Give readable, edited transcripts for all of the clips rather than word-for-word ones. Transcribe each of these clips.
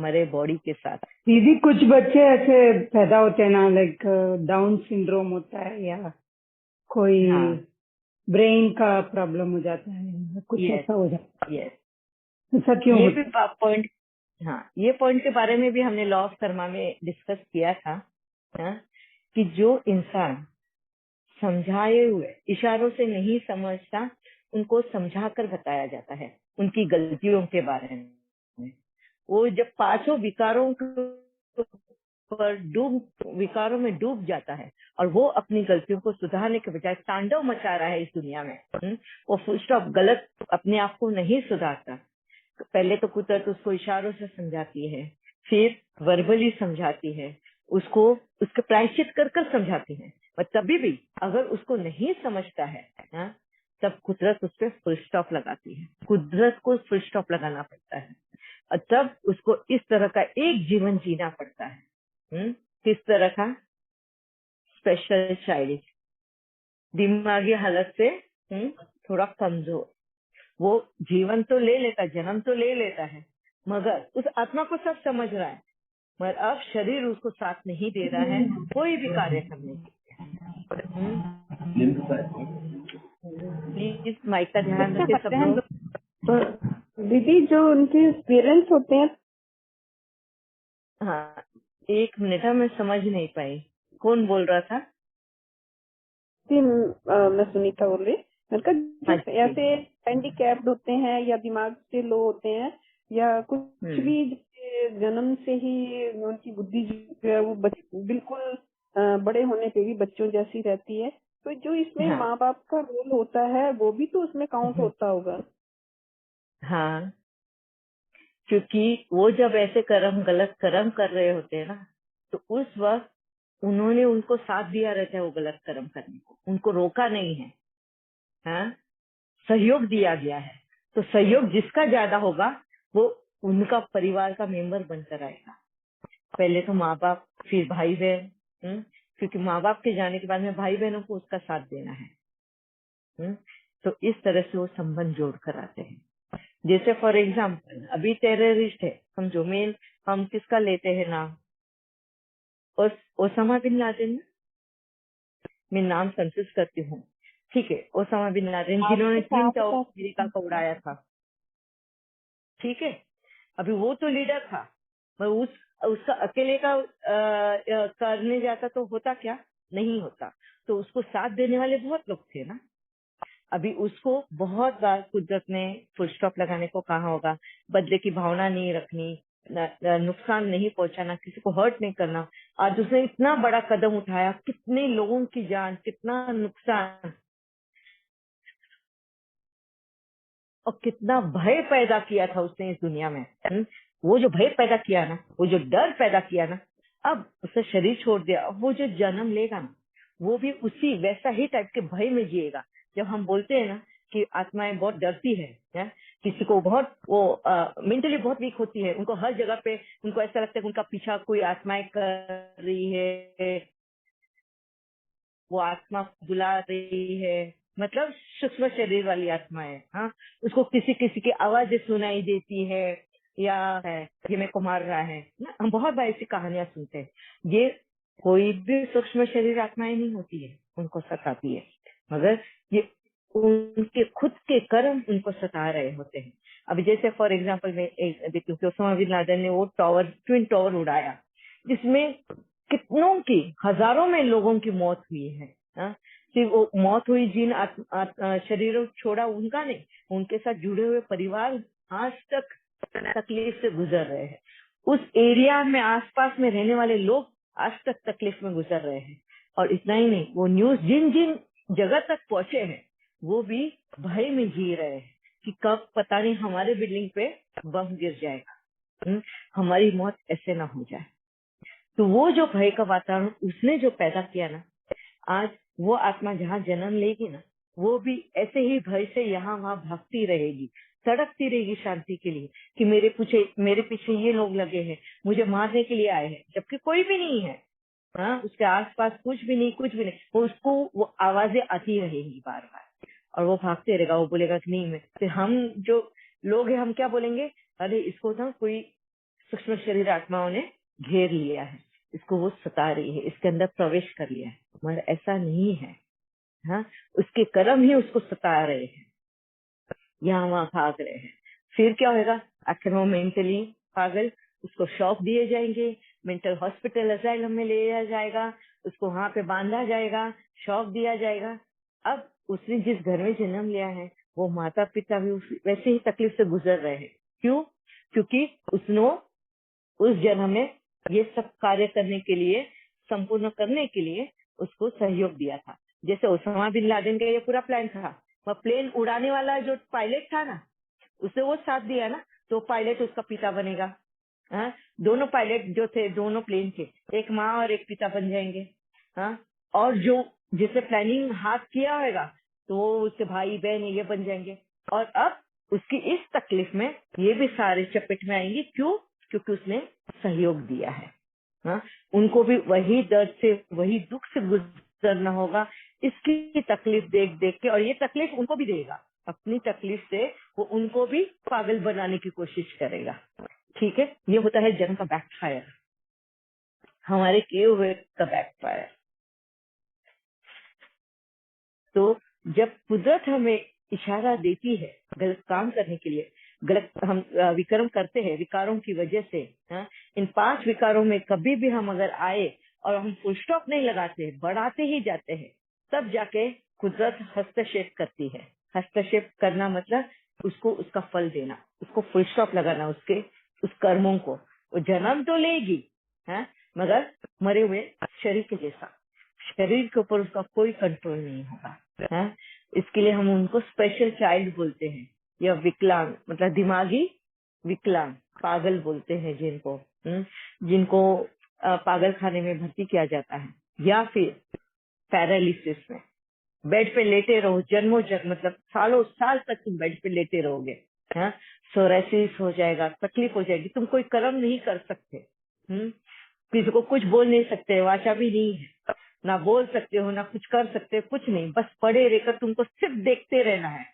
हमारे बॉडी के साथ। दीदी कुछ बच्चे ऐसे पैदा होते हैं ना, लाइक डाउन सिंड्रोम होता है या कोई हाँ, ब्रेन का प्रॉब्लम हो जाता है, कुछ यस ऐसा हो जाता यस, है, ऐसा क्यों ये होता भी पॉइंट, हाँ ये पॉइंट के बारे में भी हमने लॉ ऑफ कर्मा में डिस्कस किया था। हाँ, कि जो इंसान समझाए हुए इशारों से नहीं समझता, उनको समझाकर बताया जाता है उनकी गलतियों के बारे में। वो जब पांचों विकारों पर विकारों में डूब जाता है और वो अपनी गलतियों को सुधारने के बजाय तांडव मचा रहा है इस दुनिया में, वो फुल स्टॉप गलत अपने आप को नहीं सुधारता। पहले तो कुदरत उसको इशारों से समझाती है, फिर वर्बली समझाती है, उसको उसके प्रायश्चित कर कर समझाती है। पर तभी भी अगर उसको नहीं समझता है, हाँ, तब कुदरत उस पर फुल स्टॉप लगाती है। कुदरत को फुल स्टॉप लगाना पड़ता है और तब उसको इस तरह का एक जीवन जीना पड़ता है। किस तरह का? स्पेशल चाइल्ड, दिमागी हालत से थोड़ा कमजोर। वो जीवन तो ले लेता, जन्म तो ले लेता है, मगर उस आत्मा को सब समझ रहा है, मगर अब शरीर उसको साथ नहीं दे रहा है कोई भी कार्य करने की। प्लीज माइक का ध्यान है। रखे सब लोग। तो दीदी जो उनके पेरेंट्स होते हैं, हाँ, एक मिनट, मैं समझ नहीं पाई कौन बोल रहा था। मैं सुनीता बोल रही। मैंने कहा हाँ जो जी। ऐसे हैंडीकैप्ड होते हैं या दिमाग से लो होते हैं या कुछ भी, जैसे जन्म से ही उनकी बुद्धि जो है वो बिल्कुल बड़े होने पे भी बच्चों जैसी रहती है, तो जो इसमें हाँ माँ बाप का रोल होता है वो भी तो उसमें काउंट होता होगा। हाँ, क्योंकि वो जब ऐसे गलत कर्म कर रहे होते हैं ना, तो उस वक्त उन्होंने उनको साथ दिया रहता है वो गलत कर्म करने को, उनको रोका नहीं है। हाँ, सहयोग दिया गया है। तो सहयोग जिसका ज्यादा होगा वो उनका परिवार का मेंबर बनकर आएगा। पहले तो माँ बाप, फिर भाई बहन, क्योंकि माँ बाप के जाने के बाद में भाई बहनों को उसका साथ देना है। तो इस तरह से वो संबंध जोड़ कर आते हैं। जैसे फॉर एग्जाम्पल अभी टेररिस्ट है, समझो मेन, हम किसका लेते हैं नाम? Osama bin Laden. मैं नाम कंफ्यूज करती हूँ, ठीक है, ओसामा बिन लादेन जिन्होंने ट्विन टावर अमेरिका को उड़ाया था, ठीक है। अभी वो तो लीडर था, मैं उसका अकेले का करने जाता तो होता क्या? नहीं होता। तो उसको साथ देने वाले बहुत लोग थे ना। अभी उसको बहुत बार कुदरत ने फुल स्टॉप लगाने को कहा होगा, बदले की भावना नहीं रखनी, नुकसान नहीं पहुंचाना, किसी को हर्ट नहीं करना। आज उसने इतना बड़ा कदम उठाया, कितने लोगों की जान, कितना नुकसान और कितना भय पैदा किया था उसने इस दुनिया में। वो जो भय पैदा किया ना, वो जो डर पैदा किया ना, अब उसने शरीर छोड़ दिया। अब वो जो जन्म लेगा ना, वो भी उसी वैसा ही टाइप के भय में जिएगा। जब हम बोलते हैं ना कि आत्माएं बहुत डरती है, किसी को बहुत वो मेंटली बहुत वीक होती है, उनको हर जगह पे उनको ऐसा लगता है कि उनका पीछा कोई आत्माएं कर रही है, वो आत्मा बुला रही है, मतलब सूक्ष्म शरीर वाली आत्मा है। हाँ, उसको किसी किसी की आवाजें सुनाई देती है, या है ये मेरे को मार रहा है ना। हम बहुत बार ऐसी कहानियां सुनते हैं। ये कोई भी सूक्ष्म शरीर आत्माएं नहीं होती है, उनको सताती है, मगर ये उनके खुद के कर्म उनको सता रहे होते हैं। अभी जैसे फॉर एग्जाम्पल मैं देखती हूँ कि ओसामा बिन लादेन ने वो ट्विन टावर उड़ाया, जिसमें कितनों की, हजारों में लोगों की मौत हुई है। सिर्फ वो मौत हुई जिन शरीरों छोड़ा उनका नहीं, उनके साथ जुड़े हुए परिवार आज तक तकलीफ से गुजर रहे हैं। उस एरिया में आसपास में रहने वाले लोग आज तक तकलीफ में गुजर रहे हैं। और इतना ही नहीं, वो न्यूज जिन जिन जगह तक पहुंचे हैं वो भी भय में जी रहे हैं कि कब पता नहीं हमारे बिल्डिंग पे बम गिर जाएगा, हमारी मौत ऐसे ना हो जाए। तो वो जो भय का वातावरण उसने जो पैदा किया ना, आज वो आत्मा जहाँ जन्म लेगी ना, वो भी ऐसे ही भय से यहाँ वहाँ भागती रहेगी, तड़पती रहेगी शांति के लिए कि मेरे पीछे ये लोग लगे हैं, मुझे मारने के लिए आए हैं, जबकि कोई भी नहीं है। हाँ, उसके आसपास कुछ भी नहीं, वो उसको वो आवाजें आती रहेंगी बार बार, और वो भागते रहेगा। वो बोलेगा कि नहीं, मैं फिर हम जो लोग हैं हम क्या बोलेंगे, अरे इसको ना कोई सूक्ष्म शरीर आत्माओं ने घेर लिया है, इसको वो सता रही है, इसके अंदर प्रवेश कर लिया है, मगर ऐसा नहीं है। हाँ, उसके कर्म ही उसको सता रहे हैं, यहाँ वहाँ भाग रहे हैं। फिर क्या होगा? आखिर वो मेंटली पागल, उसको शॉक दिए जाएंगे, मेंटल हॉस्पिटल असाइलम में ले जाया जाएगा, उसको वहां पे बांधा जाएगा, शॉक दिया जाएगा। अब उसने जिस घर में जन्म लिया है वो माता पिता भी वैसे ही तकलीफ से गुजर रहे हैं। क्यों? क्योंकि उसने उस जन्म में ये सब कार्य करने के लिए, संपूर्ण करने के लिए उसको सहयोग दिया था। जैसे ओसामा बिन लादेन का ये पूरा प्लान था, वह प्लेन उड़ाने वाला जो पायलट था ना, उसने वो साथ दिया ना, तो पायलट उसका पिता बनेगा। हाँ, दोनों पायलट जो थे, दोनों प्लेन के, एक माँ और एक पिता बन जाएंगे। हाँ, और जो जिसे प्लानिंग हाथ किया होगा तो वो उसके भाई बहन ये बन जाएंगे। और अब उसकी इस तकलीफ में ये भी सारे चपेट में आएंगे। क्यों? क्योंकि उसने सहयोग दिया है। हाँ, उनको भी वही दर्द से, वही दुख से गुजरना होगा, इसकी तकलीफ देख देख के। और ये तकलीफ उनको भी देगा, अपनी तकलीफ से वो उनको भी पागल बनाने की कोशिश करेगा। ठीक है, ये होता है जन्म का बैकफायर, हमारे किए हुए का बैकफायर। तो जब कुदरत हमें इशारा देती है गलत काम करने के लिए, गलत हम विक्रम करते हैं विकारों की वजह से, हाँ, इन 5 विकारों में कभी भी हम अगर आए और हम फुल स्टॉप नहीं लगाते, बढ़ाते ही जाते हैं, तब जाके कुदरत हस्तक्षेप करती है। हस्तक्षेप करना मतलब उसको उसका फल देना, उसको फुल स्टॉप लगाना, उसके उस कर्मों को। वो जन्म तो लेगी, हाँ, मगर मरे हुए शरीर के जैसा, शरीर के ऊपर उसका कोई कंट्रोल नहीं होगा। है, इसके लिए हम उनको स्पेशल चाइल्ड बोलते हैं, या विकलांग, मतलब दिमागी विकलांग, पागल बोलते हैं जिनको, जिनको पागल खाने में भर्ती किया जाता है, या फिर पैरालिसिस में बेड पे लेटे रहो जन्मों जन्म, मतलब सालों साल तक तुम बेड पे लेटे रहोगे। हाँ, सोरेसिस हो जाएगा, तकलीफ हो जाएगी, तुम कोई कर्म नहीं कर सकते, किसी को कुछ बोल नहीं सकते, वाचा भी नहीं है, ना बोल सकते हो ना कुछ कर सकते हो, कुछ नहीं, बस पड़े रहकर तुमको सिर्फ देखते रहना है।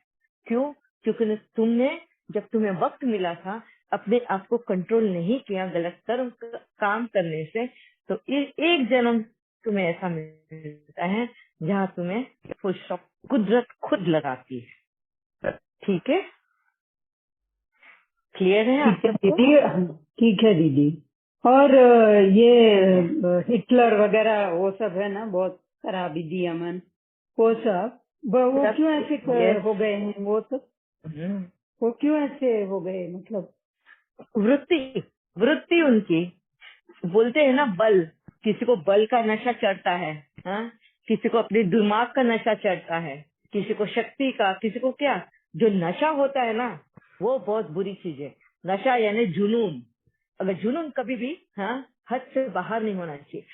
क्यों? क्योंकि तुमने, जब तुम्हें वक्त मिला था, अपने आप को कंट्रोल नहीं किया गलत कर्म काम करने से, तो एक जन्म तुम्हें ऐसा मिलता है जहाँ तुम्हें फुल स्टॉप कुदरत खुद लगाती है। ठीक है, क्लियर है ठीक है आपको? दीदी, ठीक है दीदी। और ये हिटलर वगैरह वो सब है ना, बहुत खराब विधि अमन, वो सब वो क्यों ऐसे हो गए हैं? वो सब वो क्यों ऐसे हो गए? मतलब वृत्ति वृत्ति उनकी, बोलते हैं ना बल, किसी को बल का नशा चढ़ता है, हाँ? किसी को अपने दिमाग का नशा चढ़ता है, किसी को शक्ति का, किसी को क्या, जो नशा होता है ना वो बहुत बुरी चीज है। नशा यानी जुनून, अगर जुनून कभी भी, हाँ, हद से बाहर नहीं होना चाहिए,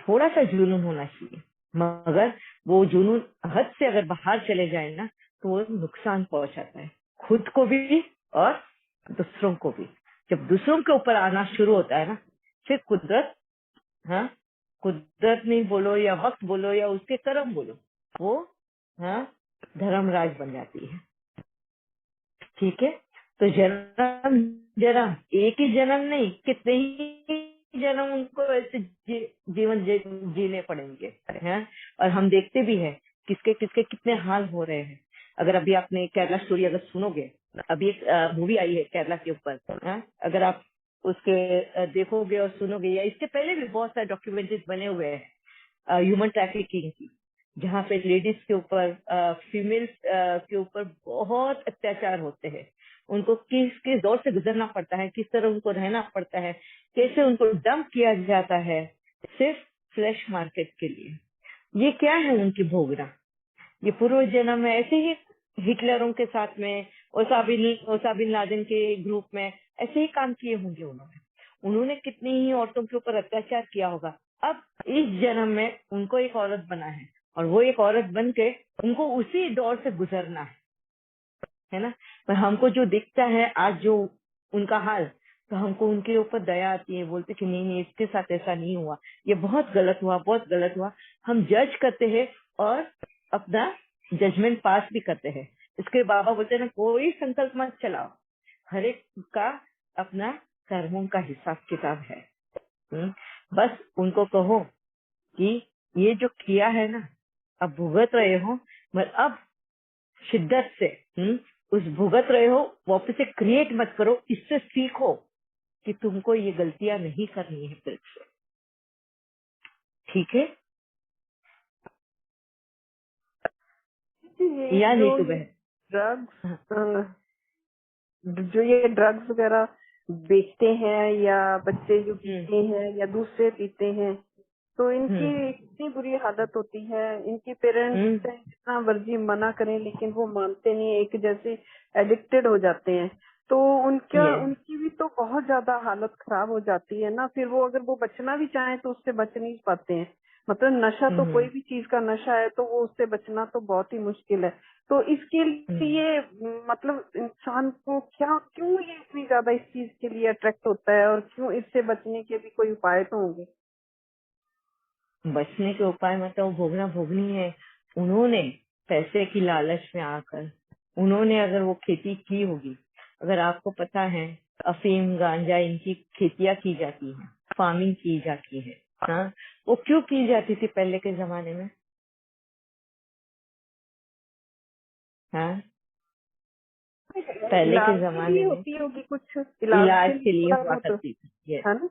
थोड़ा सा जुनून होना चाहिए, मगर वो जुनून हद से अगर बाहर चले जाए ना तो वो नुकसान पहुंचाता है, खुद को भी और दूसरों को भी। जब दूसरों के ऊपर आना शुरू होता है ना, फिर कुदरत, हाँ, कुदरत नहीं बोलो या वक्त बोलो या उसके कर्म बोलो, वो, हाँ, धर्मराज बन जाती है। ठीक है, तो जन्म जन्म, एक ही जन्म नहीं, कितने ही जन्म उनको ऐसे जीवन जीने पड़ेंगे, हैं? और हम देखते भी हैं किसके किसके कितने हाल हो रहे हैं। अगर अभी आपने केरला स्टोरी अगर सुनोगे, अभी एक मूवी आई है केरला के ऊपर, हैं? अगर आप उसके देखोगे और सुनोगे, या इसके पहले भी बहुत सारे डॉक्यूमेंट्रीज बने हुए हैं ह्यूमन ट्रैफिकिंग की, जहाँ पे लेडीज के ऊपर, फीमेल्स के ऊपर बहुत अत्याचार होते हैं, उनको किस किस दौर से गुजरना पड़ता है, किस तरह उनको रहना पड़ता है, कैसे उनको डंप किया जाता है सिर्फ फ्लैश मार्केट के लिए। ये क्या है उनकी भोगना? ये पूर्व जन्म में ऐसे ही हिटलरों के साथ में, ओसामा बिन लादेन के ग्रुप में ऐसे ही काम किए होंगे उन्होंने कितनी ही औरतों के ऊपर अत्याचार किया होगा। अब इस जन्म में उनको एक औरत बना है, और वो एक औरत बन के उनको उसी दौर से गुजरना है ना। पर हमको जो दिखता है आज जो उनका हाल, तो हमको उनके ऊपर दया आती है, बोलते कि नहीं नहीं इसके साथ ऐसा नहीं हुआ, ये बहुत गलत हुआ, बहुत गलत हुआ। हम जज करते हैं और अपना जजमेंट पास भी करते हैं। इसके बाबा बोलते हैं ना, कोई संकल्प मत चलाओ, हर एक का अपना कर्मों का हिसाब किताब है। बस उनको कहो कि ये जो किया है ना, अब भुगत रहे हो, मगर अब शिद्दत से उस भुगत रहे हो वापस से क्रिएट मत करो, इससे सीखो कि तुमको ये गलतियां नहीं करनी है फिर से। ठीक है या नहीं तो बहन? ड्रग्स, जो ये ड्रग्स वगैरह बेचते हैं या बच्चे जो पीते हैं या दूसरे पीते हैं, तो इनकी इतनी बुरी हालत होती है। इनके पेरेंट्स जितना मर्जी मना करें लेकिन वो मानते नहीं, एक जैसे एडिक्टेड हो जाते हैं। तो उनकी भी तो बहुत ज्यादा हालत खराब हो जाती है ना। फिर वो अगर वो बचना भी चाहें तो उससे बच नहीं पाते हैं। मतलब नशा तो कोई भी चीज का नशा है तो वो उससे बचना तो बहुत ही मुश्किल है। तो इसके लिए मतलब इंसान को क्यों ये इतनी ज्यादा इस चीज के लिए अट्रैक्ट होता है, और क्यों इससे बचने के भी कोई उपाय तो होंगे? बचने के उपाय मतलब भोगनी है। उन्होंने पैसे की लालच में आकर उन्होंने अगर वो खेती की होगी, अगर आपको पता है अफीम गांजा इनकी खेतियां की जाती है, फार्मिंग की जाती है, हाँ, वो क्यों की जाती थी पहले के जमाने में? हाँ, पहले के इलाज के जमाने लिए में होती होगी, कुछ इलाज के लिए थोड़ा हुआ बहुत, करती थी। ये है ना?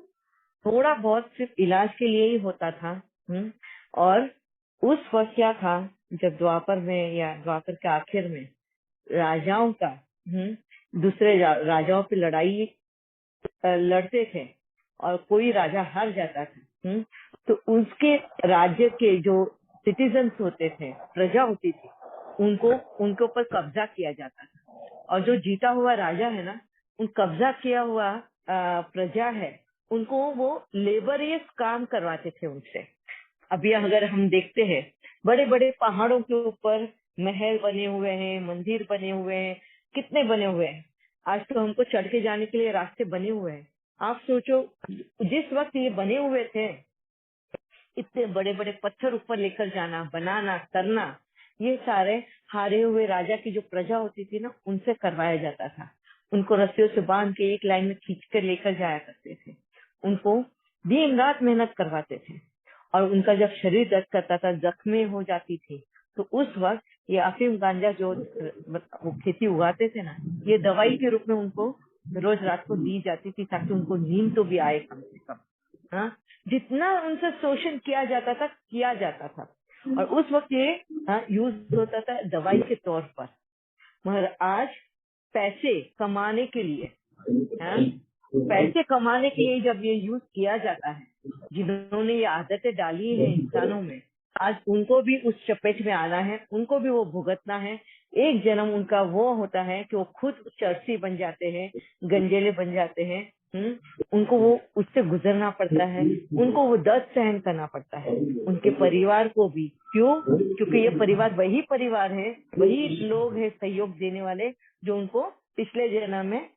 थोड़ा बहुत सिर्फ इलाज के लिए ही होता था। और उस वक्त क्या था, जब द्वापर में या द्वापर के आखिर में राजाओं का दूसरे राजाओं पे लड़ाई लड़ते थे और कोई राजा हार जाता था, तो उसके राज्य के जो सिटीजन्स होते थे, प्रजा होती थी, उनको उनके ऊपर कब्जा किया जाता था। और जो जीता हुआ राजा है ना, उन कब्जा किया हुआ प्रजा है, उनको वो लेबरियस काम करवाते थे उनसे। अभी अगर हम देखते हैं, बड़े बड़े पहाड़ों के ऊपर महल बने हुए हैं, मंदिर बने हुए हैं, कितने बने हुए हैं। आज तो हमको चढ़ के जाने के लिए रास्ते बने हुए हैं। आप सोचो, जिस वक्त ये बने हुए थे, इतने बड़े बड़े पत्थर ऊपर लेकर जाना, बनाना, करना, ये सारे हारे हुए राजा की जो प्रजा होती थी ना, उनसे करवाया जाता था। उनको रस्सियों से बांध के एक लाइन में खींच कर लेकर जाया करते थे। उनको दिन रात मेहनत करवाते थे। और उनका जब शरीर दर्द करता था, जख्में हो जाती थी, तो उस वक्त ये अफीम गांजा जो वो खेती उगाते थे ना, ये दवाई के रूप में उनको रोज रात को दी जाती थी, ताकि उनको नींद तो भी आए कम से कम। हाँ, जितना उनसे शोषण किया जाता था। और उस वक्त ये यूज होता था दवाई के तौर पर। मगर आज पैसे कमाने के लिए, हाँ, पैसे कमाने के लिए जब ये यूज किया जाता है, जिन्होंने ये आदतें डाली है इंसानों में, आज उनको भी उस चपेट में आना है, उनको भी वो भुगतना है। एक जन्म उनका वो होता है कि वो खुद चर्सी बन जाते हैं, गंजेले बन जाते हैं। उनको वो उससे गुजरना पड़ता है, उनको वो दर्द सहन करना पड़ता है, उनके परिवार को भी। क्यों? क्योंकि ये परिवार वही परिवार है, वही लोग है सहयोग देने वाले, जो उनको पिछले जन्म में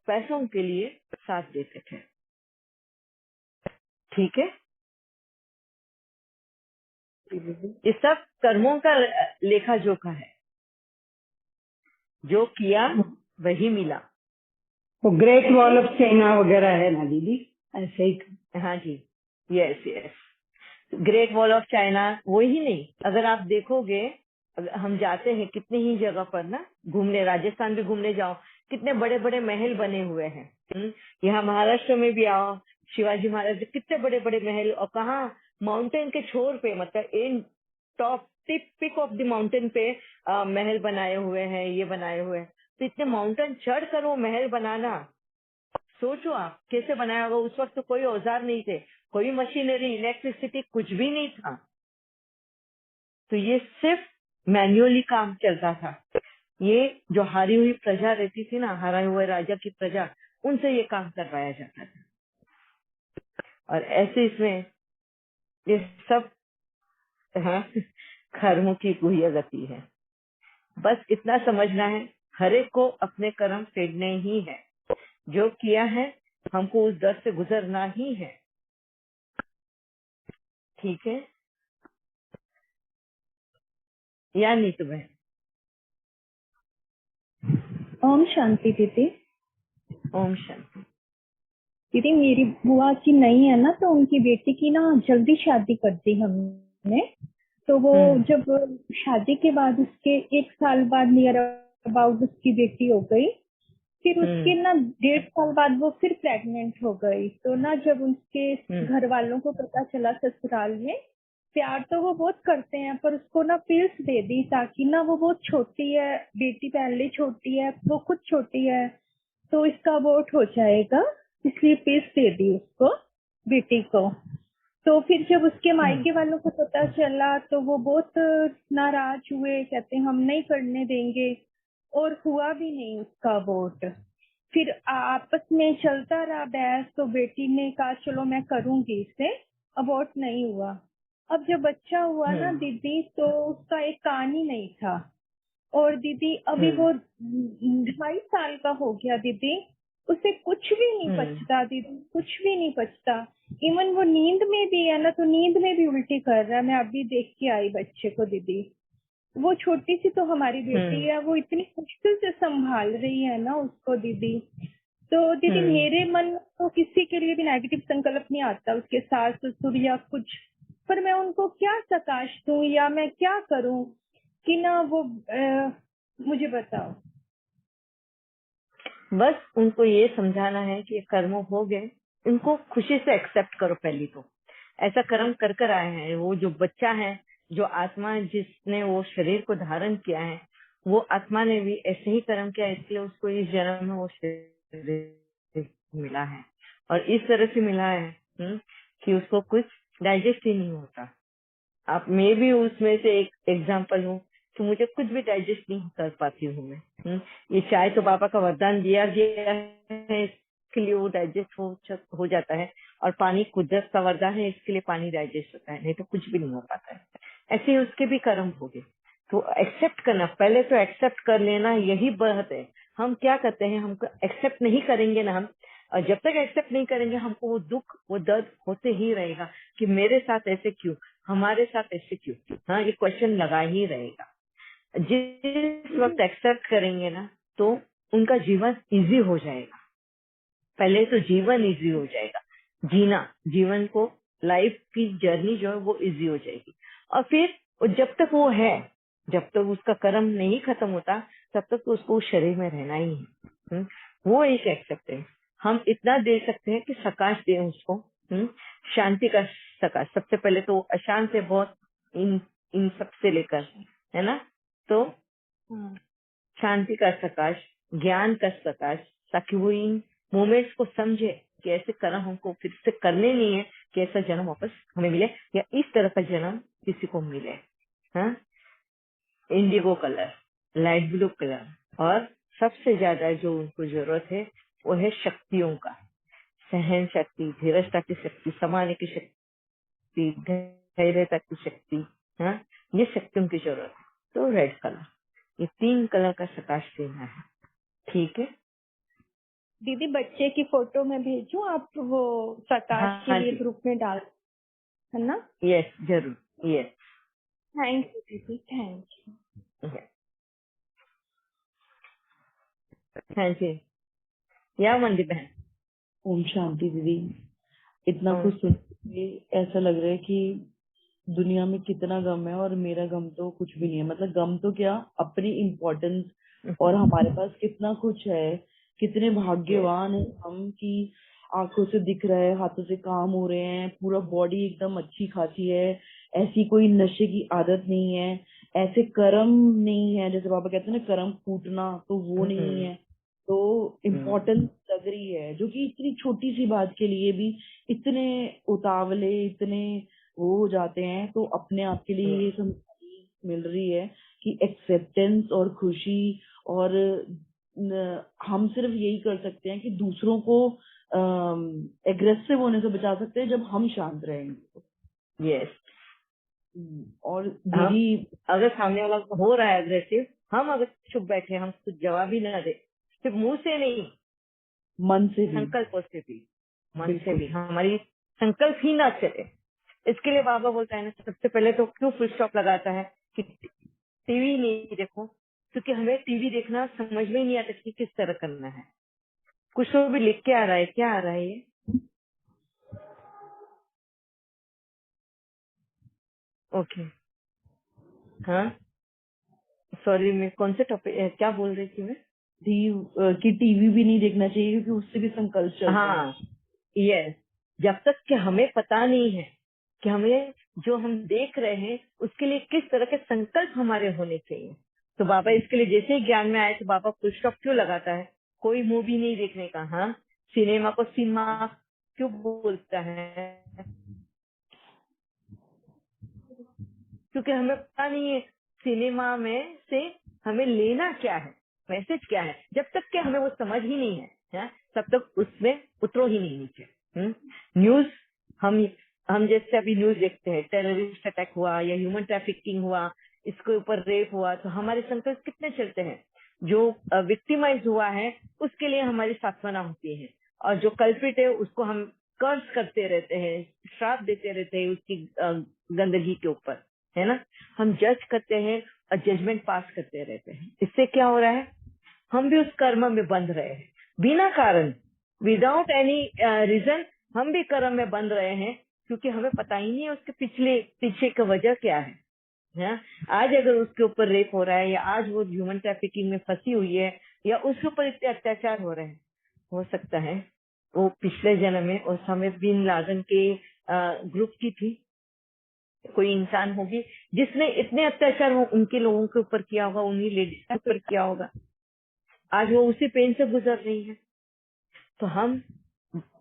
पैसों के लिए साथ देते थे। ठीक है, ये सब कर्मों का लेखा जोखा है। जो किया वही मिला। वो ग्रेट वॉल ऑफ चाइना वगैरह है ना दीदी, ऐसे ही? हाँ जी, yes yes, great wall of China. वो ही नहीं, अगर आप देखोगे, अगर हम जाते हैं कितनी ही जगह पर ना घूमने, राजस्थान भी घूमने जाओ, कितने बड़े बड़े महल बने हुए हैं। यहाँ महाराष्ट्र में भी आओ, शिवाजी महाराज के कितने बड़े बड़े महल, और कहाँ माउंटेन के छोर पे, मतलब in top peak of the mountain पे महल बनाए हुए हैं, ये बनाए हुए हैं। तो इतने माउंटेन चढ़ कर वो महल बनाना, सोचो आप कैसे बनाया होगा। उस वक्त तो कोई औजार नहीं थे, कोई मशीनरी, इलेक्ट्रिसिटी, कुछ भी नहीं था। तो ये सिर्फ मैन्युअली काम चलता था। ये जो हारी हुई प्रजा रहती थी ना, हारा हुए राजा की प्रजा, उनसे ये काम करवाया जाता था। और ऐसे इसमें ये सब, हाँ, कर्मों की गुह्य गति है। बस इतना समझना है, हर एक को अपने कर्म फेरने ही है। जो किया है हमको उस दर से गुजरना ही है। ठीक है या नहीं तो बहन? ओम शांति दीदी। ओम शांति। दीदी मेरी बुआ की नहीं है ना, तो उनकी बेटी की ना जल्दी शादी कर दी हमने। तो वो जब शादी के बाद उसके 1 साल बाद नियर अबाउट उसकी बेटी हो गई। फिर उसके ना 1.5 साल बाद वो फिर प्रेग्नेंट हो गई। तो ना जब उनके घर वालों को पता चला ससुराल में, प्यार तो वो बहुत करते हैं पर उसको ना पिल्स दे दी ताकि ना, वो बहुत छोटी है, बेटी पहले छोटी है, वो खुद छोटी है, तो इसका अबॉर्ट हो जाएगा, इसलिए पिल्स दे दी उसको, बेटी को। तो फिर जब उसके मायके वालों को पता चला तो वो बहुत नाराज हुए, कहते हम नहीं करने देंगे, और हुआ भी नहीं उसका अबॉर्ट। फिर आपस में चलता रहा बहस, तो बेटी ने कहा चलो मैं करूंगी इसे, अबॉर्ट नहीं हुआ। अब जब बच्चा हुआ ना दीदी, तो उसका एक कान ही नहीं था। और दीदी अभी वो 2.5 साल का हो गया दीदी, उसे कुछ भी नहीं पचता दीदी, कुछ भी नहीं पचता। इवन वो नींद में भी है ना, तो नींद में भी उल्टी कर रहा है। मैं अभी देख के आई बच्चे को दीदी। वो छोटी सी तो हमारी बेटी है, वो इतनी मुश्किल से संभाल रही है ना उसको दीदी। तो दीदी मेरे मन में तो किसी के लिए भी नेगेटिव संकल्प नहीं आता, उसके सास ससुर या कुछ, पर मैं उनको क्या सकाश दूं या मैं क्या करूं कि ना वो मुझे बताओ। बस उनको ये समझाना है कि ये कर्म हो गए, इनको खुशी से एक्सेप्ट करो। पहली तो ऐसा कर्म कर कर आए हैं, वो जो बच्चा है, जो आत्मा जिसने वो शरीर को धारण किया है, वो आत्मा ने भी ऐसे ही कर्म किया, इसलिए उसको इस जन्म में वो शरीर मिला है। और इस तरह से मिला है कि उसको कुछ डाइजेस्ट ही नहीं होता। आप मैं भी उसमें से एक एग्जाम्पल हूँ कि मुझे कुछ भी डाइजेस्ट नहीं कर पाती हूँ मैं। ये चाय तो पापा का वरदान दिया गया है, इसके लिए वो डाइजेस्ट हो जाता है, और पानी कुदरत का वरदान है, इसके लिए पानी डाइजेस्ट होता है, नहीं तो कुछ भी नहीं हो पाता है। ऐसे ही उसके भी कर्म हो गए। तो एक्सेप्ट करना, पहले तो एक्सेप्ट कर लेना, यही बात है। हम क्या करते हैं, हमको एक्सेप्ट नहीं करेंगे ना हम, और जब तक एक्सेप्ट नहीं करेंगे हमको वो दुख वो दर्द होते ही रहेगा कि मेरे साथ ऐसे क्यों, हमारे साथ ऐसे क्यों। हाँ, ये क्वेश्चन लगा ही रहेगा। जिस वक्त एक्सेप्ट करेंगे ना, तो उनका जीवन इजी हो जाएगा। पहले तो जीवन इजी हो जाएगा, जीना, जीवन को, लाइफ की जर्नी जो है वो इजी हो जाएगी। और फिर जब तक वो है, जब तक उसका कर्म नहीं खत्म होता, तब तक तो उसको उस शरीर में रहना ही है। वो एक एक्सेप्ट है। हम इतना दे सकते हैं कि सकाश दें उसको, शांति का सकाश। सबसे पहले तो अशांत है बहुत, इन सब से लेकर, है ना। तो शांति का प्रकाश, ज्ञान का प्रकाश, ताकि वो इन मोमेंट्स को समझे कि ऐसे कर्म हमको फिर से करने नहीं है, कि ऐसा जन्म वापस हमें मिले या इस तरह का जन्म किसी को मिले। हाँ, Indigo colour, light blue colour, और सबसे ज्यादा जो उनको जरूरत है वो है शक्तियों का, सहन शक्ति, धीरजता की शक्ति, समाने की शक्ति, धैर्यता की शक्ति। हाँ, ये शक्तियों की जरूरत है। तो रेड कलर, ये 3 कलर का प्रकाश देना है। ठीक है दीदी बच्चे की फोटो में भेजूं, आप वो प्रकाश हाँ, के लिए जी, ग्रुप में डाल, है ना। यस, जरूर, यस, थैंक यू दीदी, थैंक यू। हाँ जी, या मंदी बहन। ओम शांति दीदी। इतना हाँ, कुछ सुन के ऐसा लग रहा है कि दुनिया में कितना गम है और मेरा गम तो कुछ भी नहीं है। मतलब गम तो क्या, अपनी इम्पोर्टेंस और हमारे पास कितना कुछ है, कितने भाग्यवान है हम कि आंखों से दिख रहा है, हाथों से काम हो रहे हैं, पूरा बॉडी एकदम अच्छी खासी है, ऐसी कोई नशे की आदत नहीं है, ऐसे कर्म नहीं है जैसे पापा कहते हैं ना कर्म फूटना, तो वो नहीं है। तो इम्पोर्टेंस लग रही है, जो कि इतनी छोटी सी बात के लिए भी इतने उतावले, इतने वो हो जाते हैं। तो अपने आप के लिए ये समझ मिल रही है कि एक्सेप्टेंस और खुशी, और हम सिर्फ यही कर सकते हैं कि दूसरों को एग्रेसिव होने से बचा सकते हैं जब हम शांत रहेंगे। यस। और हम दीदी अगर सामने वाला हो रहा है अग्रेसिव, हम अगर चुप बैठे, हम कुछ जवाब ही ना दे, सिर्फ मुंह से नहीं, मन से भी, संकल्प से भी, मन से बिल्कुल भी, हमारी संकल्प ही ना चले। इसके लिए बाबा बोलता है ना, सबसे पहले तो क्यों फुल स्टॉप लगाता है कि टीवी नहीं देखो, क्योंकि हमें टीवी देखना समझ में नहीं आता कि किस तरह करना है। कुछ तो भी लिख के आ रहा है, क्या आ रहा है ये, ओके। हाँ सॉरी, मैं कौन से टॉपिक क्या बोल रही थी मैं? कि टीवी भी नहीं देखना चाहिए क्योंकि उससे भी संकल्प चलते हैं। हाँ यस, जब तक कि हमें पता नहीं है कि हमें जो हम देख रहे हैं उसके लिए किस तरह के संकल्प हमारे होने चाहिए। तो बाबा इसके लिए जैसे ही ज्ञान में आए तो बाबा फुल स्टॉप क्यों लगाता है? कोई मूवी नहीं देखने का। हाँ, सिनेमा को सिनेमा क्यों बोलता है? क्योंकि हमें पता नहीं है सिनेमा में से हमें लेना क्या है, मैसेज क्या है। जब तक कि हमें वो समझ ही नहीं है, तब तक उसमें उतरो ही नहीं नीचे। न्यूज हम जैसे अभी न्यूज देखते हैं, टेररिस्ट अटैक हुआ या ह्यूमन ट्रैफिकिंग हुआ, इसके ऊपर रेप हुआ, तो हमारे संकल्प कितने चलते हैं। जो विक्टिमाइज हुआ है उसके लिए हमारी सांत्वना होती है, और जो कल्प्रिट है उसको हम कर्ज करते रहते हैं, श्राप देते रहते हैं उसकी गंदगी के ऊपर, है ना। हम जज करते हैं और जजमेंट पास करते रहते हैं। इससे क्या हो रहा है? हम भी उस कर्म में बंध रहे हैं बिना कारण, विदाउट एनी रीजन। हम भी कर्म में बंध रहे हैं क्योंकि हमें पता ही नहीं है उसके पीछे की वजह क्या है। आज अगर उसके ऊपर रेप हो रहा है, या आज वो ह्यूमन ट्रैफिकिंग में फंसी हुई है, या उसके ऊपर इतने अत्याचार हो रहे हैं, हो सकता है वो पिछले जन्म में ओसामा बिन लादेन के ग्रुप की थी, कोई इंसान होगी जिसने इतने अत्याचार उनके लोगों के ऊपर किया होगा, उन्हीं लेडीज के ऊपर किया होगा। आज वो उसी पेन से गुजर रही है। तो हम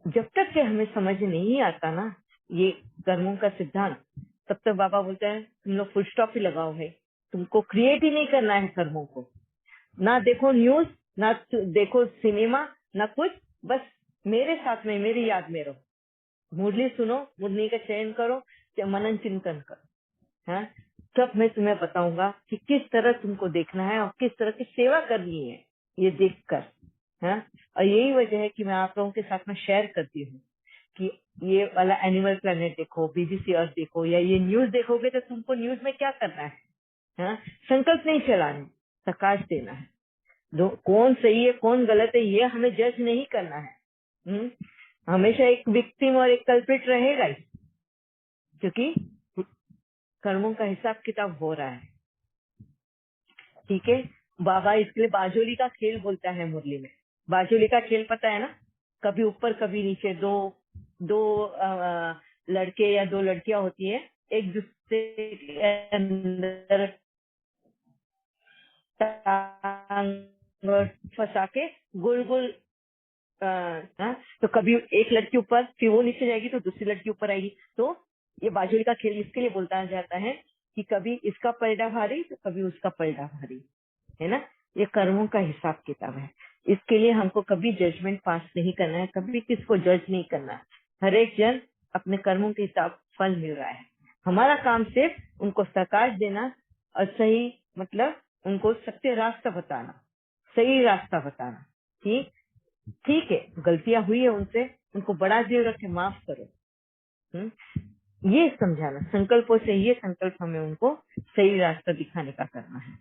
जब तक कि हमें समझ नहीं आता ना ये कर्मों का सिद्धांत, तब तक बाबा बोलते हैं तुम लोग फुल स्टॉप ही लगाओ है, तुमको क्रिएट ही नहीं करना है कर्मों को। ना देखो न्यूज, ना देखो सिनेमा, ना कुछ, बस मेरे साथ में मेरी याद में रहो, मुरली सुनो, मुरली का चयन करो, मनन चिंतन करो। हाँ, तब मैं तुम्हें बताऊंगा कि किस तरह तुमको देखना है और किस तरह की सेवा करनी है ये देखकर। हाँ, और यही वजह है कि मैं आप लोगों के साथ में शेयर करती हूँ कि ये वाला एनिमल प्लेनेट देखो, बीबीसी अर्थ देखो, या ये न्यूज देखोगे तो तुमको न्यूज में क्या करना है? हाँ, संकल्प नहीं चलाना, प्रकाश देना है। कौन सही है कौन गलत है ये हमें जज नहीं करना है। हमेशा एक विक्टिम और एक कल्प्रिट रहेगा ही, क्योंकि कर्मों का हिसाब किताब हो रहा है। ठीक है, बाबा इसके लिए बाजोली का खेल बोलता है मुरली में। बाजोली का खेल पता है ना, कभी ऊपर कभी नीचे, दो लड़के या दो लड़कियां होती है, एक दूसरे के अंदर फंसा के गोल गोल, तो कभी एक लड़की ऊपर, फिर वो नीचे जाएगी तो दूसरी लड़की ऊपर आएगी। तो ये बाजोली का खेल इसके लिए बोलता जाता है कि कभी इसका पलड़ा भारी तो कभी उसका पलड़ा भारी, है ना। ये कर्मों का हिसाब किताब है। इसके लिए हमको कभी जजमेंट पास नहीं करना है, कभी किसको जज नहीं करना है। हर एक जन अपने कर्मों के हिसाब फल मिल रहा है। हमारा काम सिर्फ उनको प्रकाश देना और सही, मतलब उनको सत्य रास्ता बताना, सही रास्ता बताना। ठीक है, गलतियां हुई है उनसे, उनको बड़ा दिल रख के माफ करो। ये समझाना, संकल्पों से ये संकल्प हमें उनको सही रास्ता दिखाने का करना है।